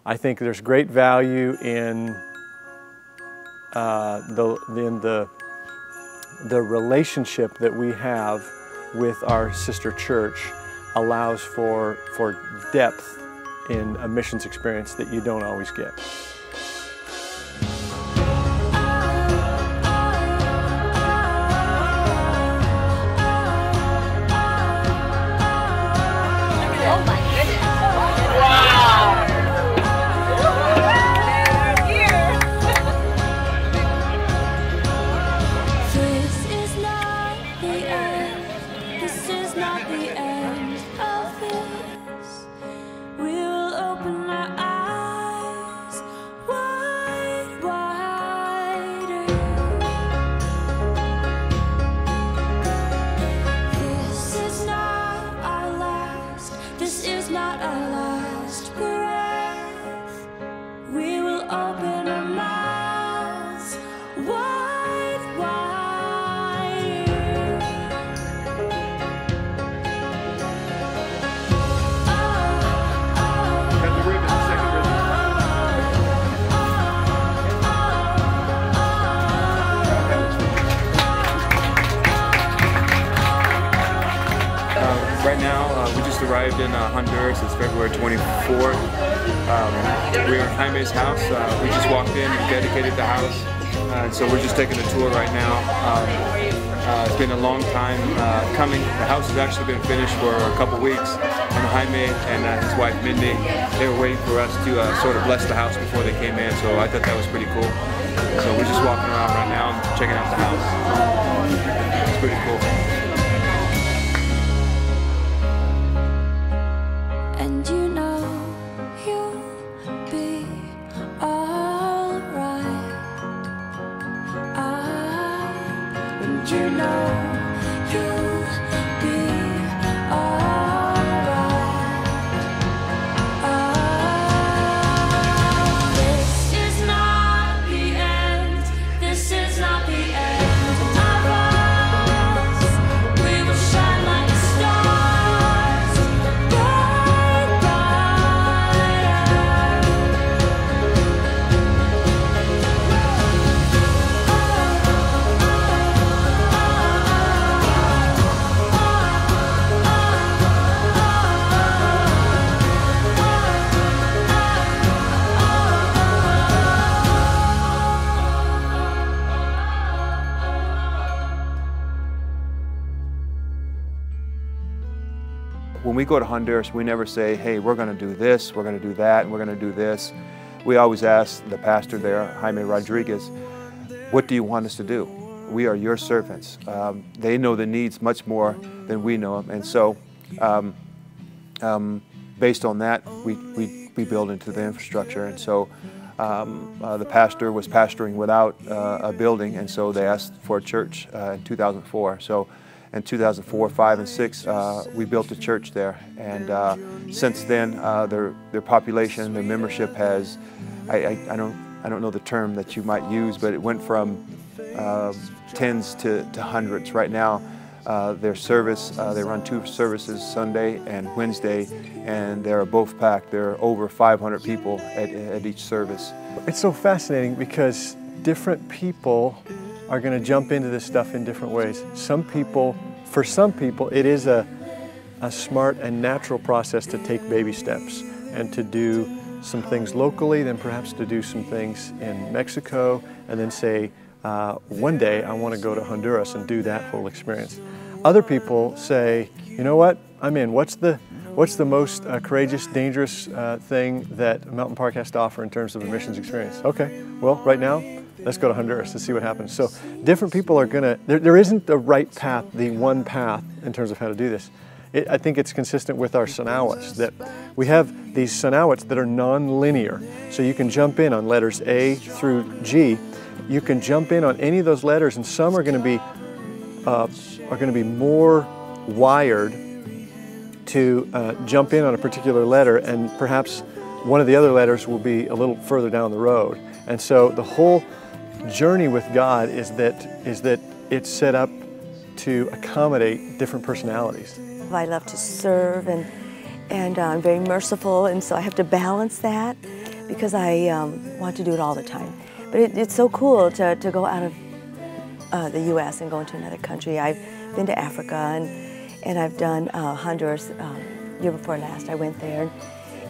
I think there's great value in the relationship that we have with our sister church allows for depth in a missions experience that you don't always get. Right now, we just arrived in Honduras. It's February 24th. We're in Jaime's house. We just walked in and dedicated the house. So we're just taking a tour right now. It's been a long time coming. The house has actually been finished for a couple weeks. And Jaime and his wife Mindy, they were waiting for us to sort of bless the house before they came in. So I thought that was pretty cool. So we're just walking around right now and checking out the house. It's pretty cool. When we go to Honduras, we never say, hey, we're going to do this, we're going to do that, and we're going to do this. We always ask the pastor there, Jaime Rodriguez, what do you want us to do? We are your servants. They know the needs much more than we know them. And so based on that, we build into the infrastructure. And so the pastor was pastoring without a building, and so they asked for a church in 2004. So in 2004, 5, and 6, we built a church there. And since then, their population, their membership has, I don't know the term that you might use, but it went from tens to hundreds. Right now, their service, they run 2 services, Sunday and Wednesday, and they're both packed. There are over 500 people at each service. It's so fascinating because different people are going to jump into this stuff in different ways. For some people, it is a smart and natural process to take baby steps and to do some things locally, then perhaps to do some things in Mexico, and then say, one day I want to go to Honduras and do that whole experience. Other people say, you know what, I'm in. What's the most courageous, dangerous thing that Mountain Park has to offer in terms of a missions experience? Okay, well, right now, let's go to Honduras to see what happens. So different people are gonna, there isn't the right path, the one path in terms of how to do this. I think it's consistent with our sanawats, that we have these sanawats that are non-linear. So you can jump in on letters A through G. You can jump in on any of those letters, and some are going to be more wired to jump in on a particular letter, and perhaps one of the other letters will be a little further down the road. And so the whole journey with God is that it's set up to accommodate different personalities. I love to serve, and I'm very merciful, and so I have to balance that. because I want to do it all the time. But it's so cool to go out of the U.S. and go into another country. I've been to Africa, and I've done Honduras year before last. I went there.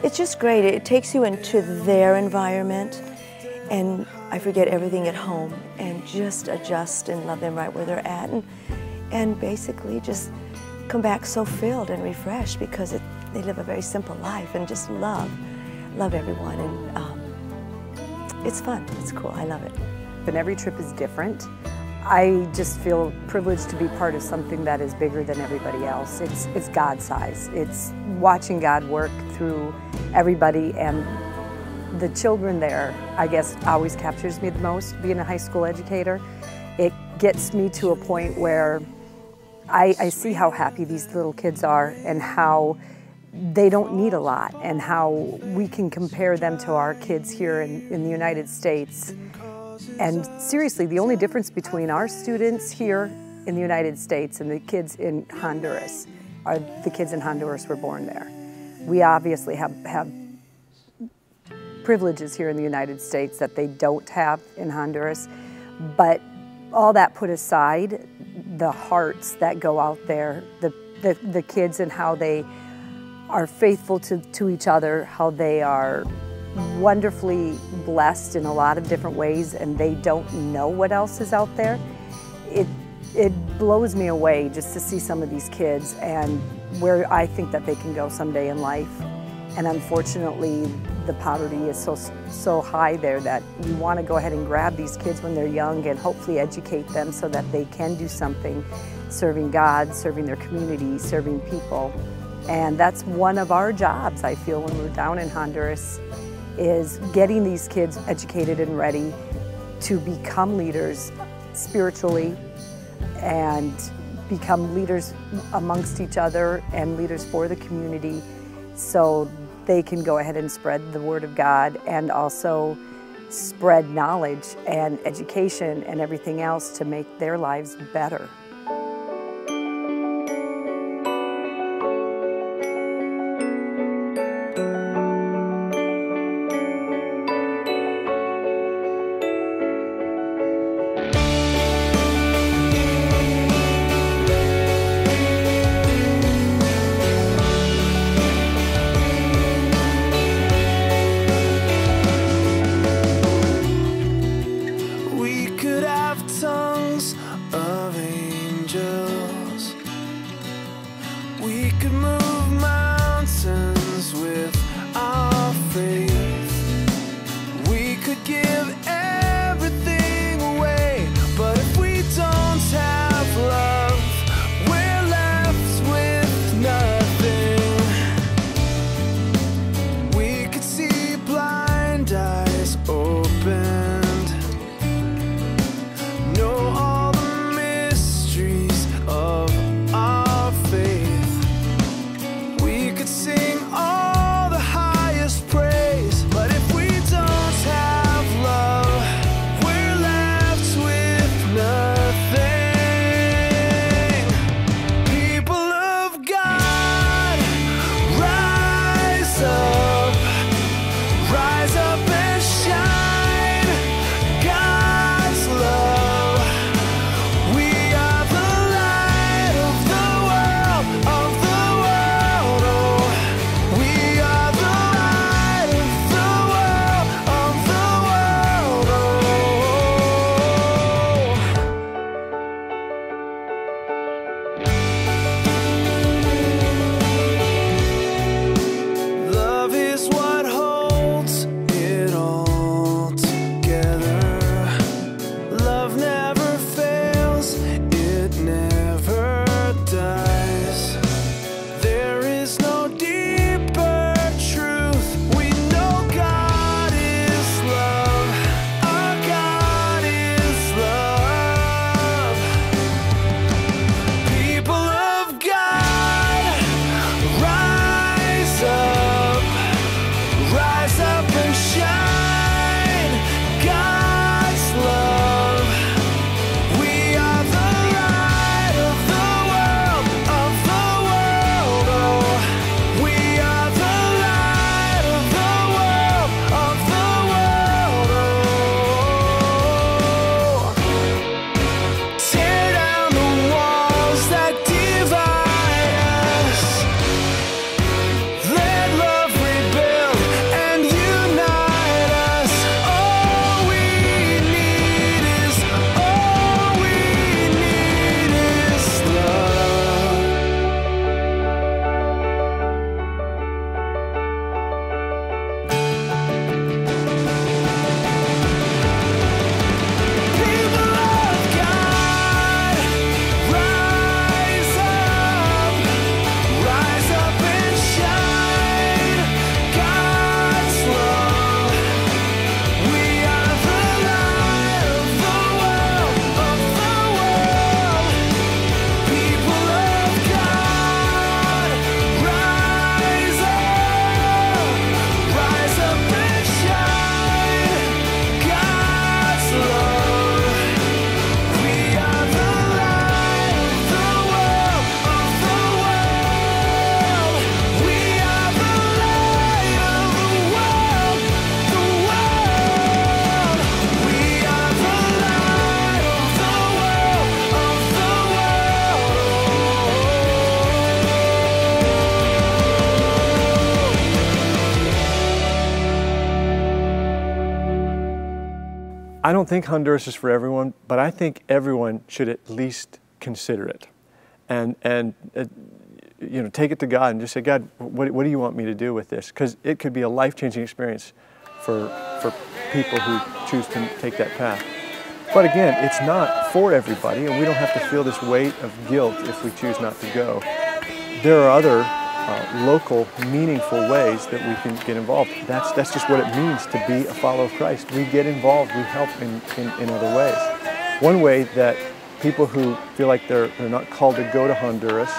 It's just great. It takes you into their environment, and I forget everything at home and just adjust and love them right where they're at, and basically just come back so filled and refreshed because they live a very simple life and just love everyone, and it's fun. It's cool. I love it. And every trip is different. I just feel privileged to be part of something that is bigger than everybody else. It's God size. It's watching God work through everybody, and the children there, I guess, always captures me the most. Being a high school educator, it gets me to a point where I see how happy these little kids are and how they don't need a lot, and how we can compare them to our kids here in the United States. And seriously, the only difference between our students here in the United States and the kids in Honduras are the kids in Honduras were born there. We obviously have privileges here in the United States that they don't have in Honduras, but all that put aside, the hearts that go out there, the kids and how they are faithful to each other, how they are wonderfully blessed in a lot of different ways, and they don't know what else is out there. It blows me away just to see some of these kids and where I think that they can go someday in life. And unfortunately, the poverty is so high there that you want to go ahead and grab these kids when they're young and hopefully educate them so that they can do something, serving God, serving their community, serving people. And that's one of our jobs, I feel, when we're down in Honduras, is getting these kids educated and ready to become leaders spiritually and become leaders amongst each other and leaders for the community, so they can go ahead and spread the Word of God and also spread knowledge and education and everything else to make their lives better. We could have tongues of I don't think Honduras is for everyone, but I think everyone should at least consider it, and you know, take it to God and just say, God, what do you want me to do with this? Because it could be a life-changing experience for people who choose to take that path. But again, it's not for everybody, and we don't have to feel this weight of guilt if we choose not to go. There are other local, meaningful ways that we can get involved. That's just what it means to be a follower of Christ. We get involved, we help in other ways. One way that people who feel like they're not called to go to Honduras,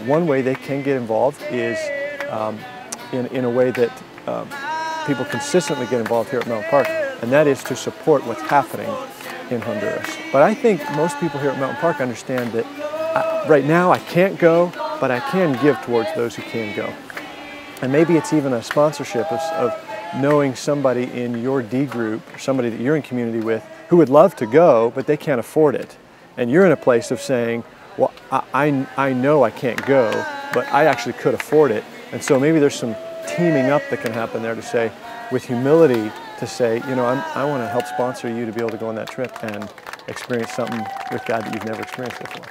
one way they can get involved is in a way that people consistently get involved here at Mountain Park, and that is to support what's happening in Honduras. But I think most people here at Mountain Park understand that right now I can't go, but I can give towards those who can go. And maybe it's even a sponsorship of knowing somebody in your D group, or somebody that you're in community with, who would love to go, but they can't afford it. And you're in a place of saying, well, I know I can't go, but I actually could afford it. And so maybe there's some teaming up that can happen there to say, with humility, to say, you know, I want to help sponsor you to be able to go on that trip and experience something with God that you've never experienced before.